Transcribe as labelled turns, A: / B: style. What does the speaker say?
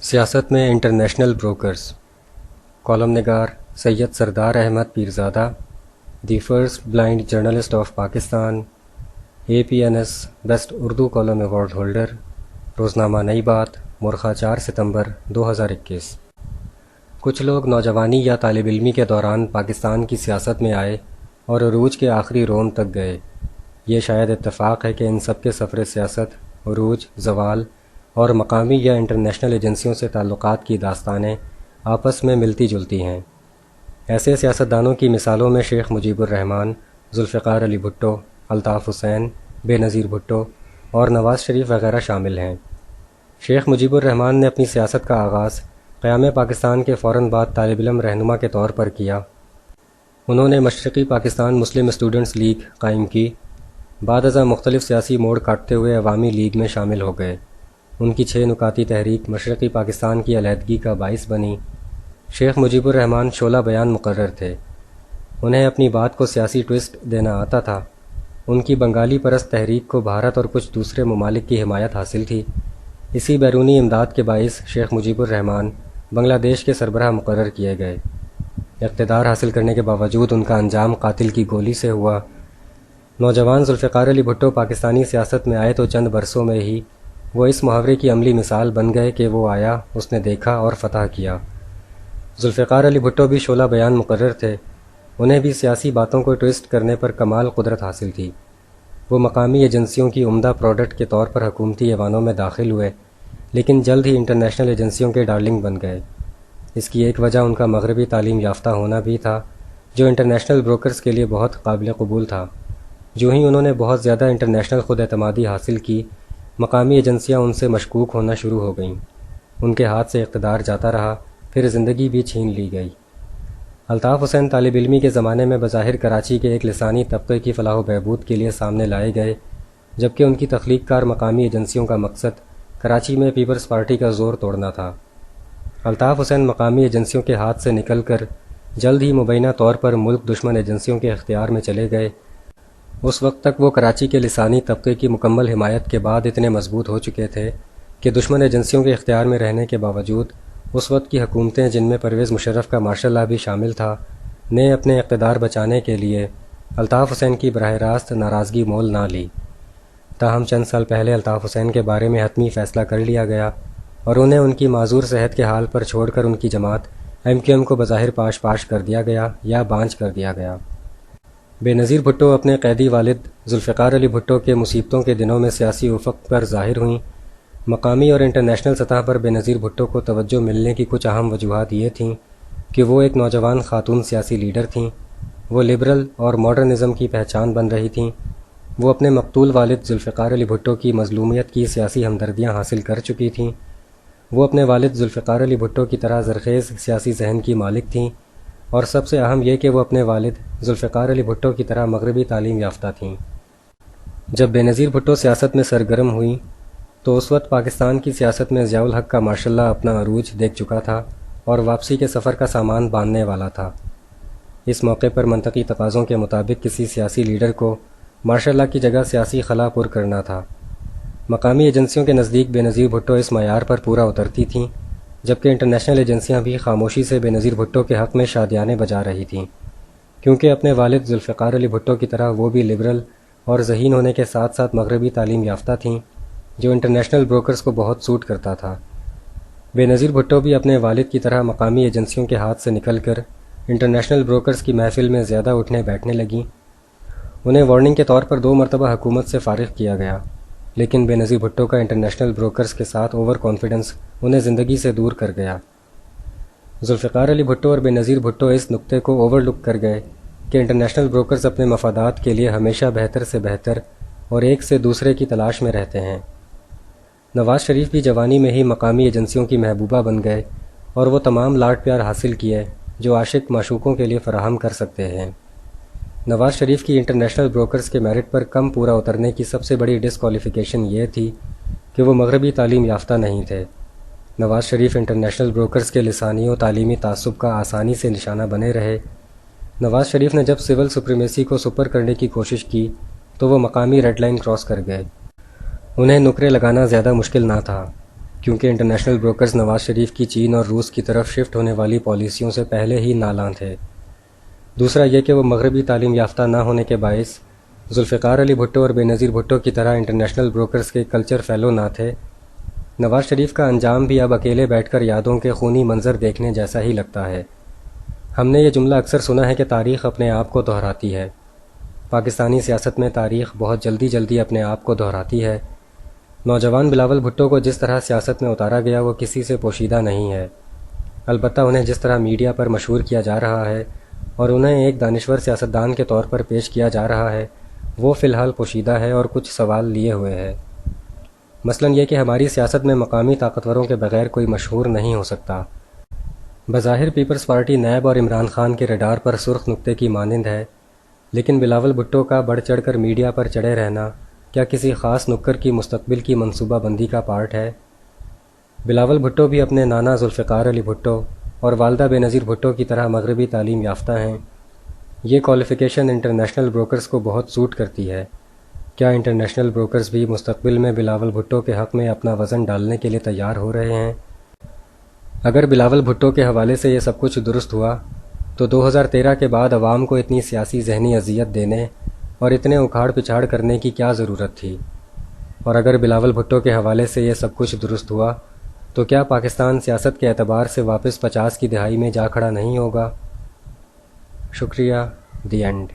A: سیاست میں international brokers, column نگار Syed Sardar Ahmed Pirzada, the first blind journalist of Pakistan, APNS best Urdu column award holder, روزنامہ نئی بات، مرخہ 4 ستمبر 2021۔ کچھ لوگ نوجوانی یا طالب علمی کے دوران پاکستان کی سیاست میں آئے اور عروج کے آخری روم تک گئے۔ یہ شاید اتفاق ہے کہ ان سب کے سفر سیاست، عروج، زوال اور مقامی یا انٹرنیشنل ایجنسیوں سے تعلقات کی داستانیں آپس میں ملتی جلتی ہیں۔ ایسے سیاستدانوں کی مثالوں میں شیخ مجیب الرحمن، ذوالفقار علی بھٹو، الطاف حسین، بے نظیر بھٹو اور نواز شریف وغیرہ شامل ہیں۔ شیخ مجیب الرحمن نے اپنی سیاست کا آغاز قیام پاکستان کے فوراً بعد طالب علم رہنما کے طور پر کیا۔ انہوں نے مشرقی پاکستان مسلم اسٹوڈنٹس لیگ قائم کی۔ بعد ازاں مختلف سیاسی موڑ کاٹتے ہوئے عوامی لیگ میں شامل ہو گئے۔ ان کی 6 نکاتی تحریک مشرقی پاکستان کی علیحدگی کا باعث بنی۔ شیخ مجیب الرحمن شعلہ بیان مقرر تھے۔ انہیں اپنی بات کو سیاسی ٹوئسٹ دینا آتا تھا۔ ان کی بنگالی پرست تحریک کو بھارت اور کچھ دوسرے ممالک کی حمایت حاصل تھی۔ اسی بیرونی امداد کے باعث شیخ مجیب الرحمن بنگلہ دیش کے سربراہ مقرر کیے گئے۔ اقتدار حاصل کرنے کے باوجود ان کا انجام قاتل کی گولی سے ہوا۔ نوجوان ذوالفقار علی بھٹو پاکستانی سیاست میں آئے تو چند برسوں میں ہی وہ اس محاورے کی عملی مثال بن گئے کہ وہ آیا، اس نے دیکھا اور فتح کیا۔ ذوالفقار علی بھٹو بھی شعلہ بیان مقرر تھے۔ انہیں بھی سیاسی باتوں کو ٹوئسٹ کرنے پر کمال قدرت حاصل تھی۔ وہ مقامی ایجنسیوں کی عمدہ پروڈکٹ کے طور پر حکومتی ایوانوں میں داخل ہوئے، لیکن جلد ہی انٹرنیشنل ایجنسیوں کے ڈارلنگ بن گئے۔ اس کی ایک وجہ ان کا مغربی تعلیم یافتہ ہونا بھی تھا، جو انٹرنیشنل بروکرز کے لیے بہت قابل قبول تھا۔ جو ہی انہوں نے بہت زیادہ انٹرنیشنل خود اعتمادی حاصل کی، مقامی ایجنسیاں ان سے مشکوک ہونا شروع ہو گئیں۔ ان کے ہاتھ سے اقتدار جاتا رہا، پھر زندگی بھی چھین لی گئی۔ الطاف حسین طالب علمی کے زمانے میں بظاہر کراچی کے ایک لسانی طبقے کی فلاح و بہبود کے لیے سامنے لائے گئے، جبکہ ان کی تخلیق کار مقامی ایجنسیوں کا مقصد کراچی میں پیپلز پارٹی کا زور توڑنا تھا۔ الطاف حسین مقامی ایجنسیوں کے ہاتھ سے نکل کر جلد ہی مبینہ طور پر ملک دشمن ایجنسیوں کے اختیار میں چلے گئے۔ اس وقت تک وہ کراچی کے لسانی طبقے کی مکمل حمایت کے بعد اتنے مضبوط ہو چکے تھے کہ دشمن ایجنسیوں کے اختیار میں رہنے کے باوجود اس وقت کی حکومتیں، جن میں پرویز مشرف کا مارشل لا بھی شامل تھا، نے اپنے اقتدار بچانے کے لیے الطاف حسین کی براہ راست ناراضگی مول نہ لی۔ تاہم چند سال پہلے الطاف حسین کے بارے میں حتمی فیصلہ کر لیا گیا اور انہیں ان کی معذور صحت کے حال پر چھوڑ کر ان کی جماعت MQM کو بظاہر پاش کر دیا گیا یا بانچ کر دیا گیا۔ بے نظیر بھٹو اپنے قیدی والد ذوالفقار علی بھٹو کے مصیبتوں کے دنوں میں سیاسی افق پر ظاہر ہوئیں۔ مقامی اور انٹرنیشنل سطح پر بے نظیر بھٹو کو توجہ ملنے کی کچھ اہم وجوہات یہ تھیں کہ وہ ایک نوجوان خاتون سیاسی لیڈر تھیں۔ وہ لبرل اور ماڈرنزم کی پہچان بن رہی تھیں۔ وہ اپنے مقتول والد ذوالفقار علی بھٹو کی مظلومیت کی سیاسی ہمدردیاں حاصل کر چکی تھیں۔ وہ اپنے والد ذوالفقار علی بھٹو کی طرح زرخیز سیاسی ذہن کی مالک تھیں، اور سب سے اہم یہ کہ وہ اپنے والد ذوالفقار علی بھٹو کی طرح مغربی تعلیم یافتہ تھیں۔ جب بے نظیر بھٹو سیاست میں سرگرم ہوئیں تو اس وقت پاکستان کی سیاست میں ضیاء الحق کا ماشاء اللہ اپنا عروج دیکھ چکا تھا اور واپسی کے سفر کا سامان باندھنے والا تھا۔ اس موقع پر منطقی تقاضوں کے مطابق کسی سیاسی لیڈر کو ماشاء اللہ کی جگہ سیاسی خلا پر کرنا تھا۔ مقامی ایجنسیوں کے نزدیک بے نظیر بھٹو اس معیار پر پورا اترتی تھیں، جبکہ انٹرنیشنل ایجنسیاں بھی خاموشی سے بے نظیر بھٹو کے حق میں شادیانے بجا رہی تھیں، کیونکہ اپنے والد ذوالفقار علی بھٹو کی طرح وہ بھی لبرل اور ذہین ہونے کے ساتھ ساتھ مغربی تعلیم یافتہ تھیں، جو انٹرنیشنل بروکرز کو بہت سوٹ کرتا تھا۔ بے نظیر بھٹو بھی اپنے والد کی طرح مقامی ایجنسیوں کے ہاتھ سے نکل کر انٹرنیشنل بروکرز کی محفل میں زیادہ اٹھنے بیٹھنے لگیں۔ انہیں وارننگ کے طور پر 2 مرتبہ حکومت سے فارغ کیا گیا، لیکن بے نظیر بھٹو کا انٹرنیشنل بروکرز کے ساتھ اوور کانفیڈنس انہیں زندگی سے دور کر گیا۔ ذوالفقار علی بھٹو اور بے نظیر بھٹو اس نقطے کو اوور لک کر گئے کہ انٹرنیشنل بروکرز اپنے مفادات کے لیے ہمیشہ بہتر سے بہتر اور ایک سے دوسرے کی تلاش میں رہتے ہیں۔ نواز شریف بھی جوانی میں ہی مقامی ایجنسیوں کی محبوبہ بن گئے اور وہ تمام لاڈ پیار حاصل کیے جو عاشق معشوقوں کے لیے فراہم کر سکتے ہیں۔ نواز شریف کی انٹرنیشنل بروکرز کے میرٹ پر کم پورا اترنے کی سب سے بڑی ڈسکوالیفیکیشن یہ تھی کہ وہ مغربی تعلیم یافتہ نہیں تھے۔ نواز شریف انٹرنیشنل بروکرز کے لسانی و تعلیمی تعصب کا آسانی سے نشانہ بنے رہے۔ نواز شریف نے جب سول سپریمیسی کو سپر کرنے کی کوشش کی تو وہ مقامی ریڈ لائن کراس کر گئے۔ انہیں نکرے لگانا زیادہ مشکل نہ تھا، کیونکہ انٹرنیشنل بروکرز نواز شریف کی چین اور روس کی طرف شفٹ ہونے والی پالیسیوں سے پہلے ہی نالاں تھے۔ دوسرا یہ کہ وہ مغربی تعلیم یافتہ نہ ہونے کے باعث ذوالفقار علی بھٹو اور بینظیر بھٹو کی طرح انٹرنیشنل بروکرز کے کلچر فیلو نہ تھے۔ نواز شریف کا انجام بھی اب اکیلے بیٹھ کر یادوں کے خونی منظر دیکھنے جیسا ہی لگتا ہے۔ ہم نے یہ جملہ اکثر سنا ہے کہ تاریخ اپنے آپ کو دہراتی ہے۔ پاکستانی سیاست میں تاریخ بہت جلدی اپنے آپ کو دہراتی ہے۔ نوجوان بلاول بھٹو کو جس طرح سیاست میں اتارا گیا وہ کسی سے پوشیدہ نہیں ہے، البتہ انہیں جس طرح میڈیا پر مشہور کیا جا رہا ہے اور انہیں ایک دانشور سیاستدان کے طور پر پیش کیا جا رہا ہے وہ فی الحال پوشیدہ ہے اور کچھ سوال لیے ہوئے ہے۔ مثلا یہ کہ ہماری سیاست میں مقامی طاقتوروں کے بغیر کوئی مشہور نہیں ہو سکتا۔ بظاہر پیپلز پارٹی نیب اور عمران خان کے ریڈار پر سرخ نقطے کی مانند ہے، لیکن بلاول بھٹو کا بڑھ چڑھ کر میڈیا پر چڑھے رہنا کیا کسی خاص نکر کی مستقبل کی منصوبہ بندی کا پارٹ ہے؟ بلاول بھٹو بھی اپنے نانا ذوالفقار علی بھٹو اور والدہ بینظیر بھٹو کی طرح مغربی تعلیم یافتہ ہیں۔ یہ کوالیفیکیشن انٹرنیشنل بروکرز کو بہت سوٹ کرتی ہے۔ کیا انٹرنیشنل بروکرز بھی مستقبل میں بلاول بھٹو کے حق میں اپنا وزن ڈالنے کے لیے تیار ہو رہے ہیں؟ اگر بلاول بھٹو کے حوالے سے یہ سب کچھ درست ہوا تو 2013 کے بعد عوام کو اتنی سیاسی ذہنی اذیت دینے اور اتنے اکھاڑ پچھاڑ کرنے کی کیا ضرورت تھی؟ اور اگر بلاول بھٹو کے حوالے سے یہ سب کچھ درست ہوا تو کیا پاکستان سیاست کے اعتبار سے واپس 50 کی دہائی میں جا کھڑا نہیں ہوگا؟ شکریہ۔ The end.